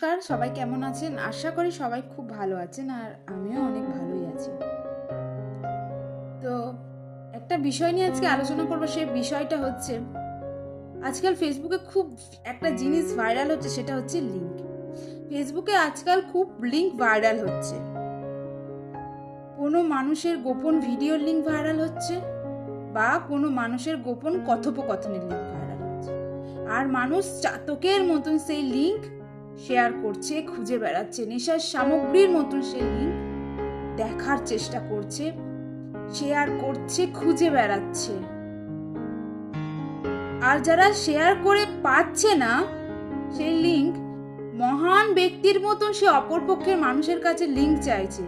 নমস্কার, সবাই কেমন আছেন? আশা করি সবাই খুব ভালো আছেন আর আমিও অনেক ভালোই আছি। তো একটা বিষয় নিয়ে আজকে আলোচনা করবো, সেই বিষয়টা হচ্ছে আজকাল ফেসবুকে খুব একটা জিনিস ভাইরাল হচ্ছে, সেটা হচ্ছে লিঙ্ক। ফেসবুকে আজকাল খুব লিঙ্ক ভাইরাল হচ্ছে। কোনো মানুষের গোপন ভিডিওর লিঙ্ক ভাইরাল হচ্ছে বা কোনো মানুষের গোপন কথোপকথনের লিঙ্ক ভাইরাল হচ্ছে, আর মানুষ চাতকের মতন সেই লিঙ্ক শেয়ার করছে, খুঁজে বেড়াচ্ছে, নেশার সামগ্রীর মতন সেই লিঙ্ক দেখার চেষ্টা করছে, শেয়ার করছে, খুঁজে বেড়াচ্ছে। আর যারা শেয়ার করে পাচ্ছে না সেই লিঙ্ক, মহান ব্যক্তির মতন সে অপরপক্ষের মানুষের কাছে লিঙ্ক চাইছে,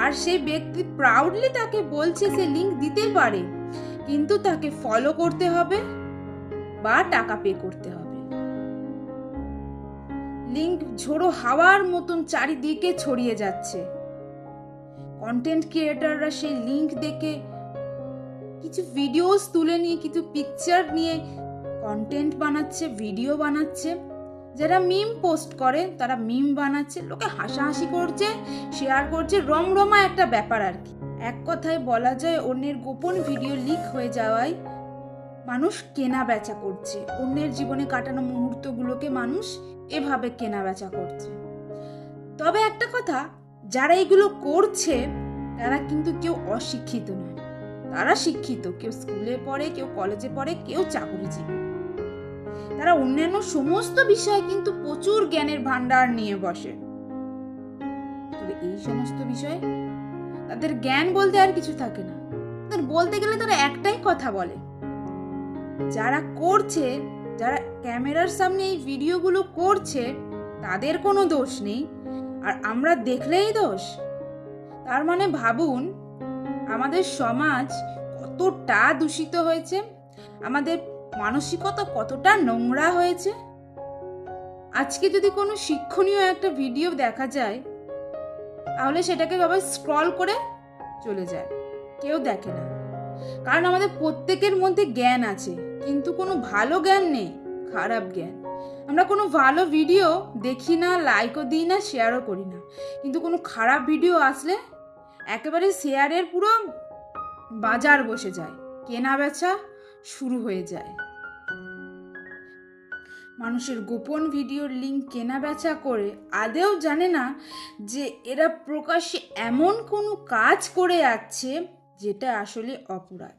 আর সেই ব্যক্তি প্রাউডলি তাকে বলছে সে লিঙ্ক দিতে পারে, কিন্তু তাকে ফলো করতে হবে বা টাকা পে করতে হবে। লিঙ্ক ঝোড়ো হাওয়ার মতন চারিদিকে ছড়িয়ে যাচ্ছে। কন্টেন্ট ক্রিয়েটররা সেই লিঙ্ক দেখে কিছু ভিডিওস তুলে নিয়ে, কিছু পিকচার নিয়ে কন্টেন্ট বানাচ্ছে, ভিডিও বানাচ্ছে। যারা মিম পোস্ট করে তারা মিম বানাচ্ছে, লোকে হাসাহাসি করছে, শেয়ার করছে, রমরমা একটা ব্যাপার আর কি। এক কথায় বলা যায়, অন্যের গোপন ভিডিও লিক হয়ে যাওয়ায় মানুষ কেনা বেচা করছে। অন্যের জীবনে কাটানো মুহূর্তগুলোকে মানুষ এভাবে কেনা বেচা করছে। তবে একটা কথা, যারা এগুলো করছে তারা কিন্তু কেউ অশিক্ষিত নয়, তারা শিক্ষিত। কেউ স্কুলে পড়ে, কেউ কলেজে পড়ে, কেউ চাকরিজীবী। তারা অন্যান্য সমস্ত বিষয়ে কিন্তু প্রচুর জ্ঞানের ভান্ডার নিয়ে বসে। তবে এই সমস্ত বিষয়ে তাদের জ্ঞান বলতে আর কিছু থাকে না। তাদের বলতে গেলে তারা একটাই কথা বলে। যারা করছে, যারা ক্যামেরার সামনে এই ভিডিওগুলো করছে, তাদের কোনো দোষ নেই, আর আমরা দেখলেই দোষ। তার মানে ভাবুন, আমাদের সমাজ কতটা দূষিত হয়েছে, আমাদের মানসিকতা কতটা নোংরা হয়েছে। আজকে যদি কোনো শিক্ষণীয় একটা ভিডিও দেখা যায়, তাহলে সেটাকে সবাই স্ক্রল করে চলে যায়, কেউ দেখে না। কারণ আমাদের প্রত্যেকের মধ্যে জ্ঞান আছে, কিন্তু কোনো ভালো জ্ঞান নেই, খারাপ জ্ঞান। আমরা কোনো ভালো ভিডিও দেখি না, লাইকও দিই না, শেয়ারও করি না, কিন্তু কোনো খারাপ ভিডিও আসলে একেবারে শেয়ারের পুরো বাজার বসে যায়, কেনা বেচা শুরু হয়ে যায়। মানুষের গোপন ভিডিওর লিঙ্ক কেনা বেচা করে আদেও জানে না যে এরা প্রকাশ্যে এমন কোনো কাজ করে যাচ্ছে যেটা আসলে অপরাধ।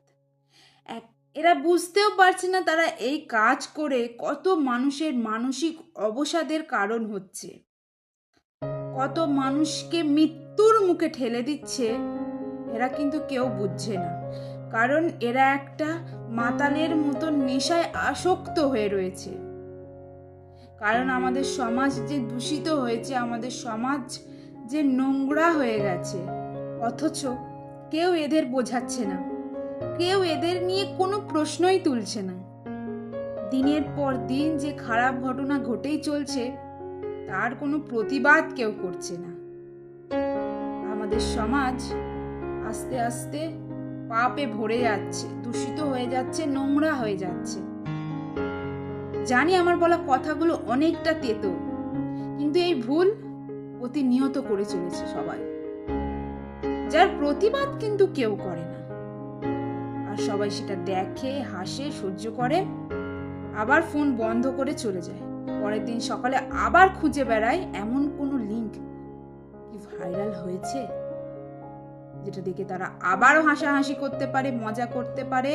এরা বুঝতেও পারছে না তারা এই কাজ করে কত মানুষের মানসিক অবসাদের কারণ হচ্ছে, কত মানুষকে মৃত্যুর মুখে ঠেলে দিচ্ছে। এরা কিন্তু কেউ বুঝছে না, কারণ এরা একটা মাতালের মতো নেশায় আসক্ত হয়ে রয়েছে। কারণ আমাদের সমাজ যে দূষিত হয়েছে, আমাদের সমাজ যে নোংরা হয়ে গেছে, অথচ কেউ এদের বোঝাচ্ছে না, কেউ এদের নিয়ে কোনো প্রশ্নই তুলছে না। দিনের পর দিন যে খারাপ ঘটনা ঘটেই চলছে, তার কোনো প্রতিবাদ কেউ করছে না। আমাদের সমাজ আস্তে আস্তে পাপে ভরে যাচ্ছে, দূষিত হয়ে যাচ্ছে, নোংরা হয়ে যাচ্ছে। জানি আমার বলা কথাগুলো অনেকটা তেতো, কিন্তু এই ভুল প্রতিনিয়ত করে চলেছে সবাই, যার প্রতিবাদ কিন্তু কেউ করে না। আর সবাই সেটা দেখে, হাসে, সহ্য করে, আবার ফোন বন্ধ করে চলে যায়। পরের দিন সকালে আবার খুঁজে বেড়ায় এমন কোনো লিঙ্ক কি ভাইরাল হয়েছে যেটা দেখে তারা আবারও হাসাহাসি করতে পারে, মজা করতে পারে,